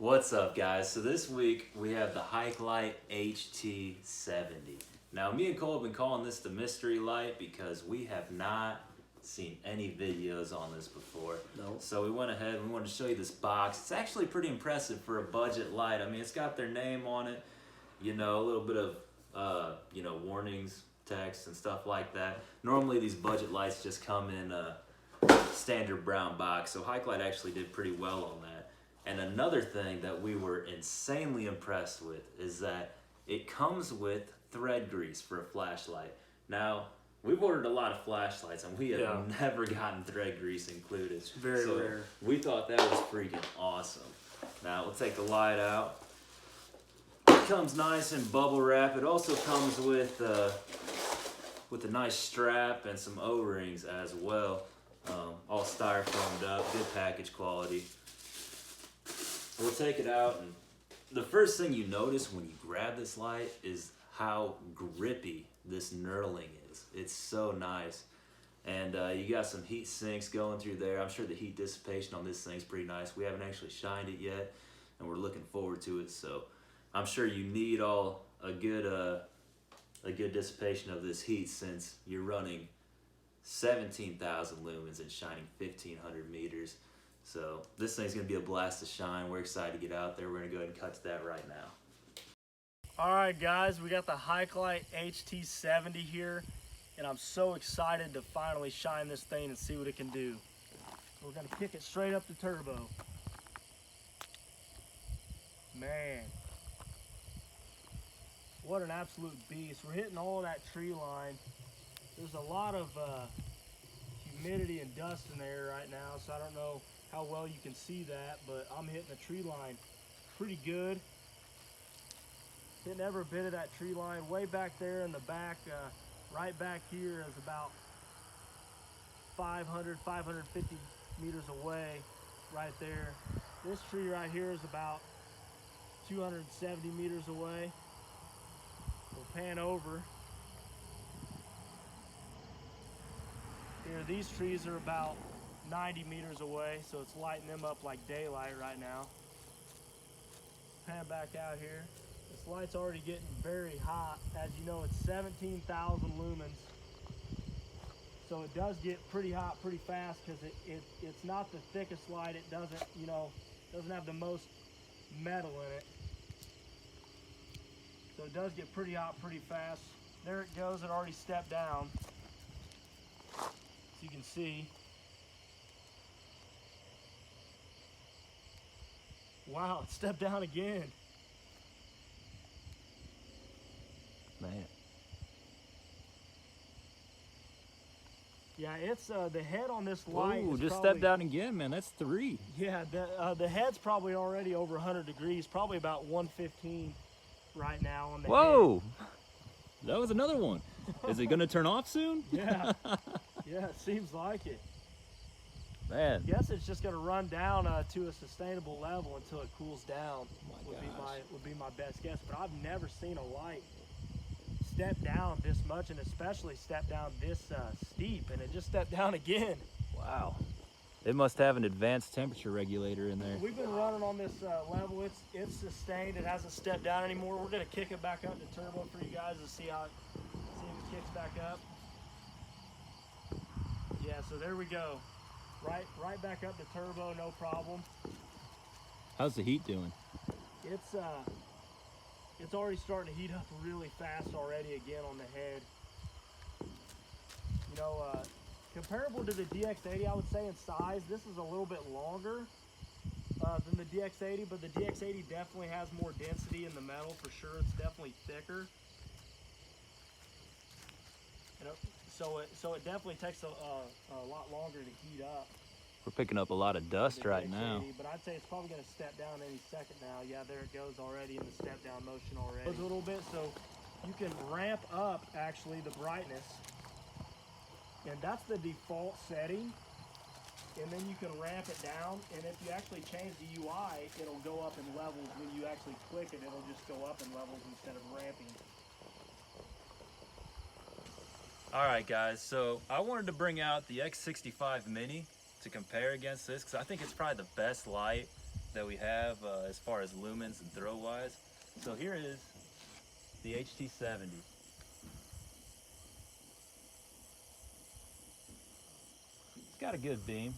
What's up, guys? So this week we have the Haikelite HT70. Now me and Cole have been calling this the mystery light because we have not seen any videos on this before. Nope. So we went ahead and we wanted to show you this box. It's actually pretty impressive for a budget light. I mean, it's got their name on it, you know, a little bit of warnings, text and stuff like that. Normally these budget lights just come in a standard brown box, so Haikelite actually did pretty well on that. And another thing that we were insanely impressed with is that it comes with thread grease for a flashlight. Now, we've ordered a lot of flashlights and we have never gotten thread grease included. It's very rare. We thought that was freaking awesome. Now, we'll take the light out. It comes nice and bubble wrap. It also comes with a nice strap and some O-rings as well. All styrofoamed up, good package quality. We'll take it out, and the first thing you notice when you grab this light is how grippy this knurling is. It's so nice. And you got some heat sinks going through there. I'm sure the heat dissipation on this thing's pretty nice. We haven't actually shined it yet, and we're looking forward to it. So I'm sure you need a good dissipation of this heat since you're running 17,000 lumens and shining 1,500 meters. So this thing's gonna be a blast to shine. We're excited to get out there. We're gonna go ahead and cut to that right now. All right, guys, we got the Haikelite HT70 here, and I'm so excited to finally shine this thing and see what it can do. We're gonna kick it straight up the turbo. Man, what an absolute beast. We're hitting all of that tree line. There's a lot of humidity and dust in there right now, so I don't know how well you can see that, but I'm hitting the tree line pretty good. Hitting every bit of that tree line. Way back there in the back, right back here is about 500, 550 meters away right there. This tree right here is about 270 meters away. We'll pan over. Here, these trees are about 90 meters away, so it's lighting them up like daylight right now. Pan back out here. This light's already getting very hot. As you know, it's 17,000 lumens. So it does get pretty hot pretty fast because it's not the thickest light. It doesn't have the most metal in it. So it does get pretty hot pretty fast. There it goes, it already stepped down. As you can see. Wow, it stepped down again. Man. Yeah, it's the head on this light. Ooh, just probably, stepped down again, man. That's 3. Yeah, the head's probably already over 100 degrees, probably about 115 right now on the Whoa! Head. That was another one. Is it gonna turn off soon? Yeah, yeah, it seems like it. Man. I guess it's just gonna run down to a sustainable level until it cools down. Would be my best guess. But I've never seen a light step down this much, and especially step down this steep. And it just stepped down again. Wow. They must have an advanced temperature regulator in there. We've been running on this level. It's sustained. It hasn't stepped down anymore. We're gonna kick it back up to turbo for you guys to see if it kicks back up. Yeah. So there we go. Right back up to turbo, no problem. How's the heat doing? It's already starting to heat up really fast already again on the head. You know, comparable to the DX80, I would say in size, this is a little bit longer than the DX80, but the DX80 definitely has more density in the metal for sure. It's definitely thicker. So it definitely takes a lot longer to heat up. We're picking up a lot of dust right now. But I'd say it's probably going to step down any second now. Yeah, there it goes already in the step down motion already. A little bit, so you can ramp up actually the brightness. And that's the default setting. And then you can ramp it down. And if you actually change the UI, it'll go up in levels. When you actually click it, it'll just go up in levels instead of ramping. All right, guys, so I wanted to bring out the X65 Mini to compare against this because I think it's probably the best light that we have as far as lumens and throw wise. So here is the HT70. It's got a good beam,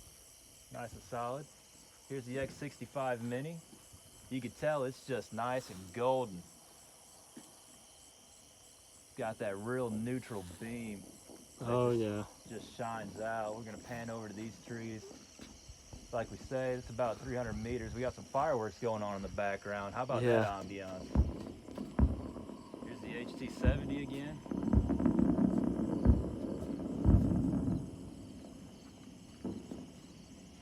nice and solid. Here's the X65 Mini. You can tell it's just nice and golden. Got that real neutral beam. Oh yeah. Just shines out. We're gonna pan over to these trees. Like we say, it's about 300 meters. We got some fireworks going on in the background. How about that ambiance? Here's the HT70 again.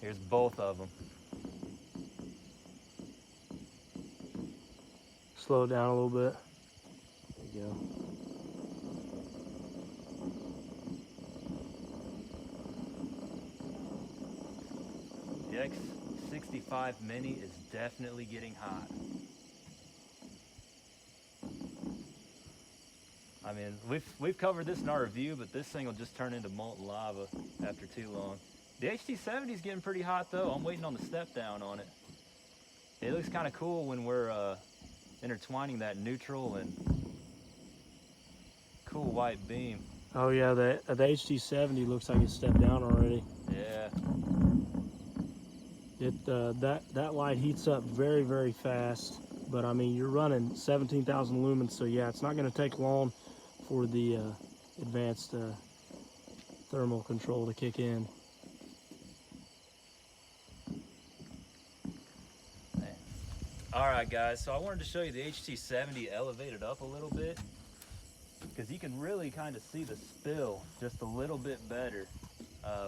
Here's both of them. Slow it down a little bit. There you go. The X65 Mini is definitely getting hot. I mean, we've covered this in our review, but this thing will just turn into molten lava after too long. The HT70 is getting pretty hot though. I'm waiting on the step down on it. It looks kind of cool when we're intertwining that neutral and cool white beam. Oh yeah, the HT70 looks like it's stepped down already. Yeah. That light heats up very, very fast. But I mean, you're running 17,000 lumens, so yeah, it's not going to take long for the advanced thermal control to kick in. All right, guys, so I wanted to show you the HT70 elevated up a little bit because you can really kind of see the spill just a little bit better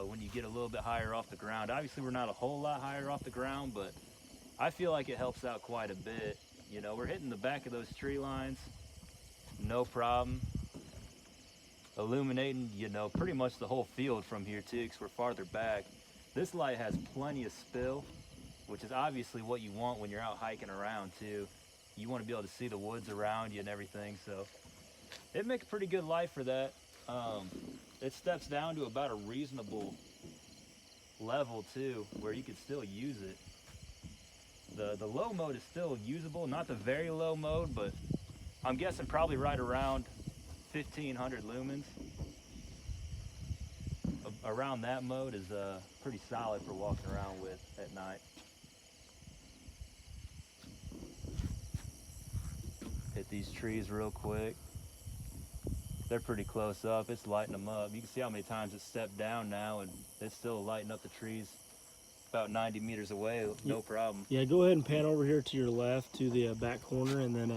when you get a little bit higher off the ground. Obviously, we're not a whole lot higher off the ground, but I feel like it helps out quite a bit. You know, we're hitting the back of those tree lines, no problem. Illuminating, you know, pretty much the whole field from here too, because we're farther back. This light has plenty of spill, which is obviously what you want when you're out hiking around too. You want to be able to see the woods around you and everything, so it makes a pretty good light for that. It steps down to about a reasonable level too, where you could still use it. The low mode is still usable, not the very low mode, but I'm guessing probably right around 1500 lumens. Around that mode is pretty solid for walking around with at night. Hit these trees real quick. They're pretty close up. It's lighting them up. You can see how many times it's stepped down now, and it's still lighting up the trees about 90 meters away, no problem. Yeah, go ahead and pan over here to your left to the back corner, and then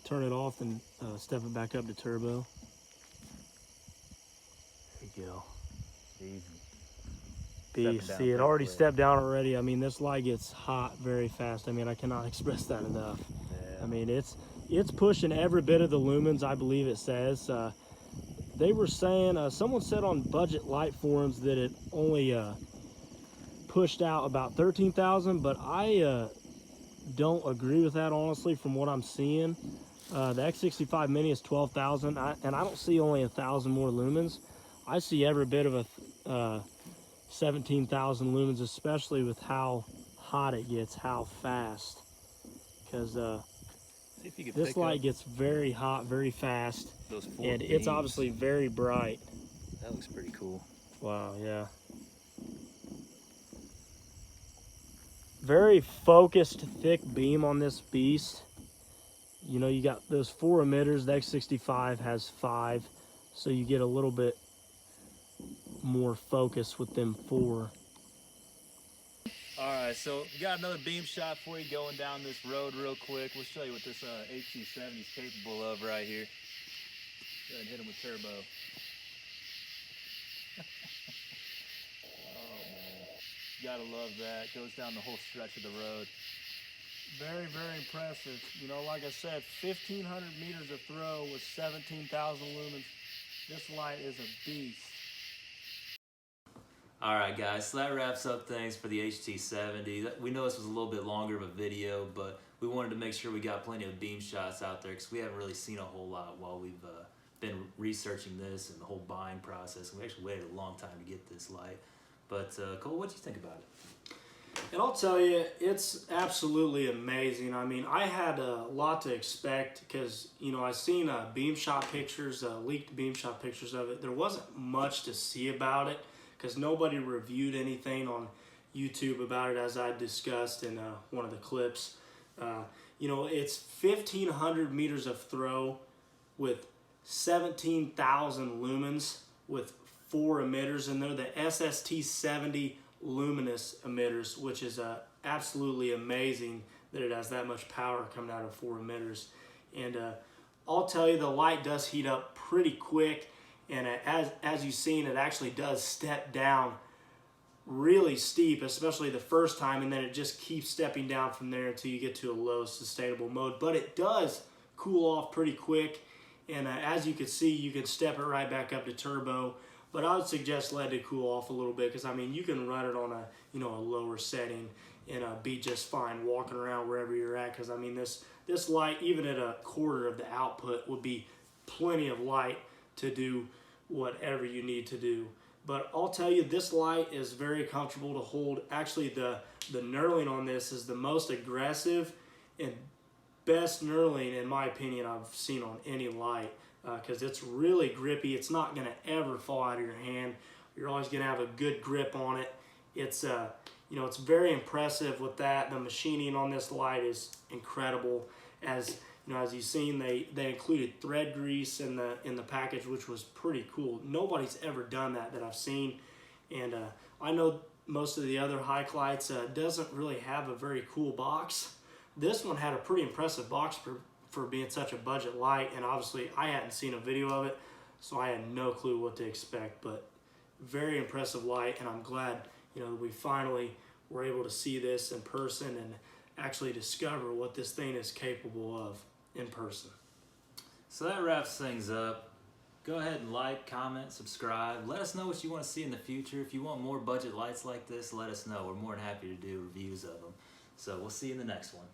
turn it off and step it back up to turbo. There you go. Easy. Beast. See, it already stepped down already. I mean, this light gets hot very fast. I mean, I cannot express that enough. Yeah. I mean, it's pushing every bit of the lumens, I believe it says. They were saying, someone said on budget light forums that it only pushed out about 13,000, but I don't agree with that, honestly, from what I'm seeing. The X65 Mini is 12,000, and I don't see only 1,000 more lumens. I see every bit of a 17,000 lumens, especially with how hot it gets, how fast. Because this light gets very hot, very fast, and it's obviously very bright. That looks pretty cool. Wow, yeah. Very focused, thick beam on this beast. You know, you got those 4 emitters. The X65 has 5, so you get a little bit more focus with them 4. All right, so we got another beam shot for you going down this road real quick. We'll show you what this HT70 is capable of right here. Go ahead and hit him with turbo. Oh man, you gotta love that. Goes down the whole stretch of the road. Very, very impressive. You know, like I said, 1,500 meters of throw with 17,000 lumens. This light is a beast. Alright guys, so that wraps up things for the HT70. We know this was a little bit longer of a video, but we wanted to make sure we got plenty of beam shots out there because we haven't really seen a whole lot while we've been researching this and the whole buying process. And we actually waited a long time to get this light. But Cole, what did you think about it? And I'll tell you, it's absolutely amazing. I mean, I had a lot to expect because, you know, I seen beam shot pictures, leaked beam shot pictures of it. There wasn't much to see about it because nobody reviewed anything on YouTube about it, as I discussed in one of the clips. You know, it's 1,500 meters of throw with 17,000 lumens with 4 emitters, and they're the HT70 luminous emitters, which is absolutely amazing that it has that much power coming out of 4 emitters. And I'll tell you, the light does heat up pretty quick, and as you've seen, it actually does step down really steep, especially the first time, and then it just keeps stepping down from there until you get to a low sustainable mode. But it does cool off pretty quick, and as you can see, you can step it right back up to turbo. But I would suggest letting it cool off a little bit, because I mean, you can run it on a, you know, a lower setting and be just fine walking around wherever you're at. Because I mean, this light, even at a quarter of the output, would be plenty of light to do whatever you need to do. But I'll tell you, this light is very comfortable to hold. Actually, the knurling on this is the most aggressive and best knurling, in my opinion, I've seen on any light, because it's really grippy. It's not going to ever fall out of your hand. You're always going to have a good grip on it. It's you know, it's very impressive with that. The machining on this light is incredible. As you know, as you've seen, they included thread grease in the package, which was pretty cool. Nobody's ever done that I've seen, and I know most of the other Haikelites doesn't really have a very cool box. This one had a pretty impressive box for being such a budget light, and obviously I hadn't seen a video of it, so I had no clue what to expect. But very impressive light, and I'm glad, you know, we finally were able to see this in person and actually discover what this thing is capable of in person. So that wraps things up. Go ahead and like, comment, subscribe. Let us know what you want to see in the future. If you want more budget lights like this, let us know. We're more than happy to do reviews of them. So we'll see you in the next one.